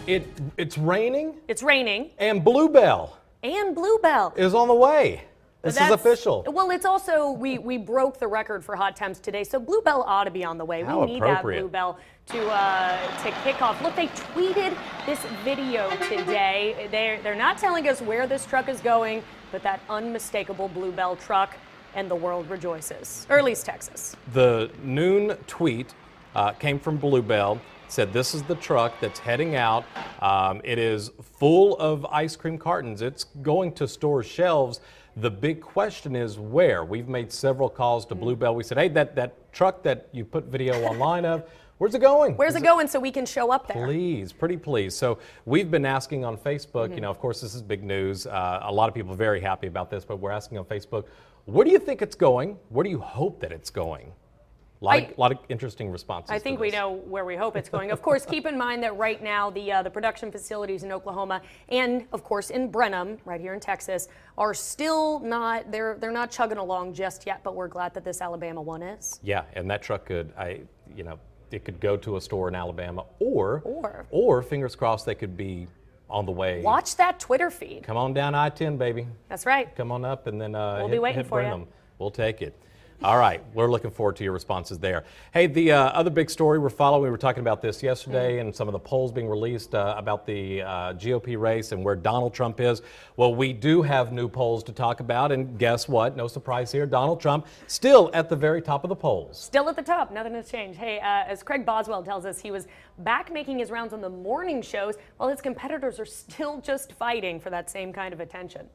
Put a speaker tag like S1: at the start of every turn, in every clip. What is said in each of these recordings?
S1: It's raining.
S2: It's raining.
S1: And Bluebell.
S2: And Bluebell
S1: is on the way. This is official.
S2: Well, it's also, we broke the record for hot temps today, so Bluebell ought to be on the way.
S1: How
S2: we need that
S1: appropriate.
S2: Bluebell to kick off. Look, they tweeted this video today. They're not telling us where this truck is going, but that unmistakable Bluebell truck, and the world rejoices, or at least Texas.
S1: The noon tweet came from Bluebell. Said this is the truck that's heading out. It is full of ice cream cartons. It's going to store shelves. The big question is where. We've made several calls to Bluebell. We said, hey, that truck that you put video online of, where's it going?
S2: Where's it going so we can show up there?
S1: Please, pretty please. So we've been asking on Facebook, you know, of course this is big news. A lot of people are very happy about this, but we're asking on Facebook, where do you think it's going? Where do you hope that it's going? A lot of interesting responses.
S2: I think we know where we hope it's going. Of course, keep in mind that right now the production facilities in Oklahoma and, of course, in Brenham, right here in Texas, are still not, they're not chugging along just yet, but we're glad that this Alabama one is.
S1: Yeah, and that truck could, it could go to a store in Alabama or fingers crossed they could be on the way.
S2: Watch that Twitter feed.
S1: Come on down I-10, baby.
S2: That's right.
S1: Come on up and then
S2: we'll be waiting for
S1: Brenham.
S2: you.
S1: We'll take it. All right, we're looking forward to your responses there. Hey, the other big story we're following, we were talking about this yesterday and some of the polls being released about the GOP race and where Donald Trump is. Well, we do have new polls to talk about, and guess what? No surprise here, Donald Trump still at the very top of the polls.
S2: Still at the top, nothing has changed. Hey, as Craig Boswell tells us, he was back making his rounds on the morning shows while his competitors are still just fighting for that same kind of attention.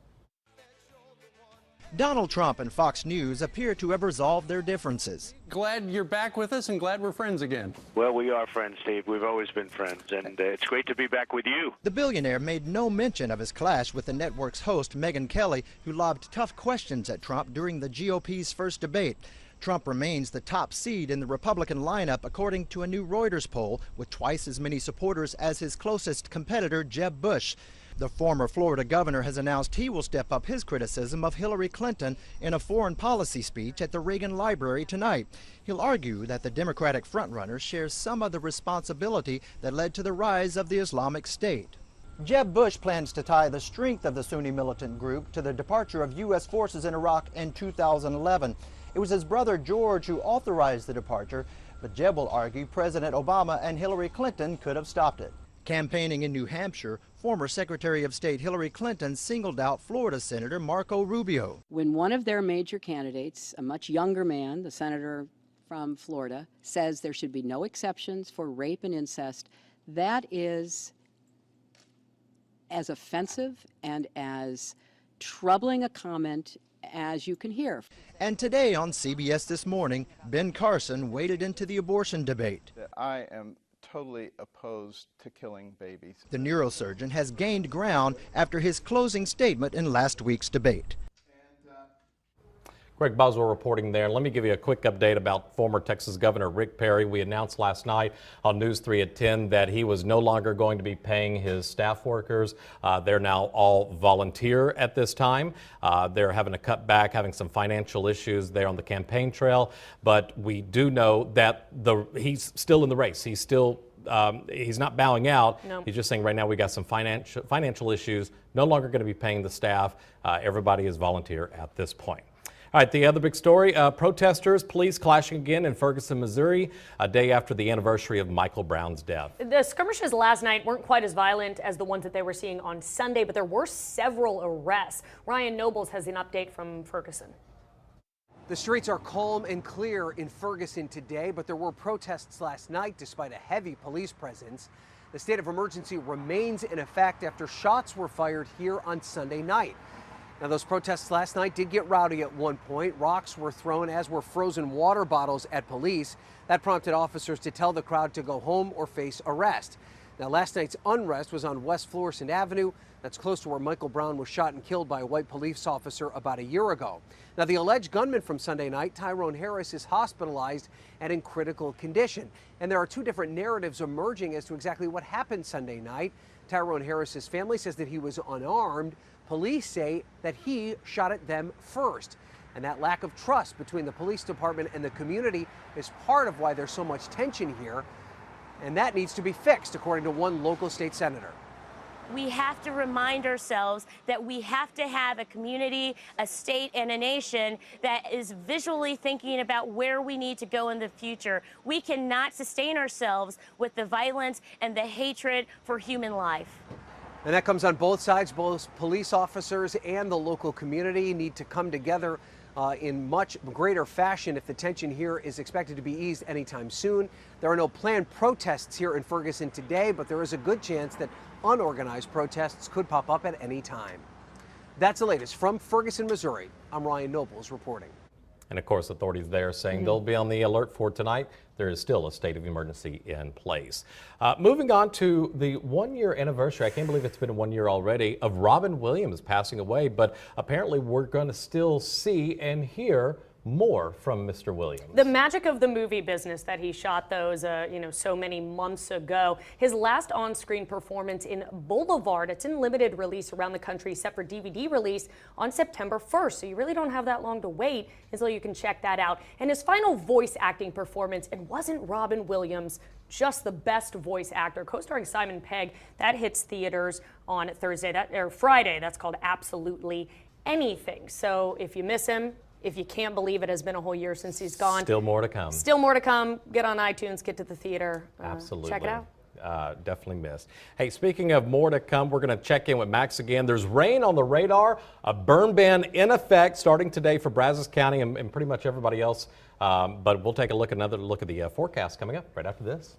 S3: Donald Trump and Fox News appear to have resolved their differences.
S4: Glad you're back with us and glad we're friends again.
S5: Well, we are friends, Steve. We've always been friends, and it's great to be back with you.
S3: The billionaire made no mention of his clash with the network's host, Megyn Kelly, who lobbed tough questions at Trump during the GOP's first debate. Trump remains the top seed in the Republican lineup, according to a new Reuters poll, with twice as many supporters as his closest competitor, Jeb Bush. The former Florida governor has announced he will step up his criticism of Hillary Clinton in a foreign policy speech at the Reagan Library tonight. He'll argue that the Democratic frontrunner shares some of the responsibility that led to the rise of the Islamic State. Jeb Bush plans to tie the strength of the Sunni militant group to the departure of U.S. forces in Iraq in 2011. It was his brother George who authorized the departure, but Jeb will argue President Obama and Hillary Clinton could have stopped it. Campaigning in New Hampshire, former Secretary of State Hillary Clinton singled out Florida Senator Marco Rubio.
S6: When one of their major candidates, a much younger man, the senator from Florida, says there should be no exceptions for rape and incest, that is as offensive and as troubling a comment as you can hear.
S3: And today on CBS This Morning, Ben Carson waded into the abortion debate.
S7: I am totally opposed to killing babies.
S3: The neurosurgeon has gained ground after his closing statement in last week's debate.
S1: Greg Boswell reporting there. Let me give you a quick update about former Texas Governor Rick Perry. We announced last night on News 3 at 10 that he was no longer going to be paying his staff workers. They're now all volunteer at this time. They're having to cut back, having some financial issues there on the campaign trail. But we do know that he's still in the race. He's still he's not bowing out.
S2: No.
S1: He's just saying right now we got some financial issues. No longer going to be paying the staff. Everybody is volunteer at this point. All right, the other big story, protesters, police clashing again in Ferguson, Missouri, a day after the anniversary of Michael Brown's death.
S2: The skirmishes last night weren't quite as violent as the ones that they were seeing on Sunday, but there were several arrests. Ryan Nobles has an update from Ferguson.
S8: The streets are calm and clear in Ferguson today, but there were protests last night despite a heavy police presence. The state of emergency remains in effect after shots were fired here on Sunday night. Now, those protests last night did get rowdy at one point. Rocks were thrown, as were frozen water bottles at police. That prompted officers to tell the crowd to go home or face arrest. Now, last night's unrest was on West Florissant Avenue. That's close to where Michael Brown was shot and killed by a white police officer about a year ago. Now, the alleged gunman from Sunday night, Tyrone Harris, is hospitalized and in critical condition. And there are two different narratives emerging as to exactly what happened Sunday night. Tyrone Harris's family says that he was unarmed. Police say that he shot at them first. And that lack of trust between the police department and the community is part of why there's so much tension here. And that needs to be fixed, according to one local state senator.
S9: We have to remind ourselves that we have to have a community, a state, and a nation that is visually thinking about where we need to go in the future. We cannot sustain ourselves with the violence and the hatred for human life.
S8: And that comes on both sides. Both police officers and the local community need to come together in much greater fashion if the tension here is expected to be eased anytime soon. There are no planned protests here in Ferguson today, but there is a good chance that unorganized protests could pop up at any time. That's the latest from Ferguson, Missouri. I'm Ryan Nobles reporting.
S1: And of course, authorities there saying they'll be on the alert for tonight. There is still a state of emergency in place. Moving on to the 1-year anniversary, I can't believe it's been 1 year already, of Robin Williams passing away, but apparently we're going to still see and hear more from Mr. Williams.
S2: The magic of the movie business that he shot those, so many months ago. His last on-screen performance in Boulevard, it's in limited release around the country, set for DVD release on September 1st. So you really don't have that long to wait until you can check that out. And his final voice acting performance, it wasn't Robin Williams, just the best voice actor, co-starring Simon Pegg. That hits theaters on Friday. That's called Absolutely Anything. So if you miss him, if you can't believe it has been a whole year since he's gone.
S1: Still more to come.
S2: Still more to come. Get on iTunes, get to the theater.
S1: Absolutely.
S2: Check it out.
S1: Definitely missed. Hey, speaking of more to come, we're going to check in with Max again. There's rain on the radar, a burn ban in effect starting today for Brazos County and pretty much everybody else. But we'll take another look at the forecast coming up right after this.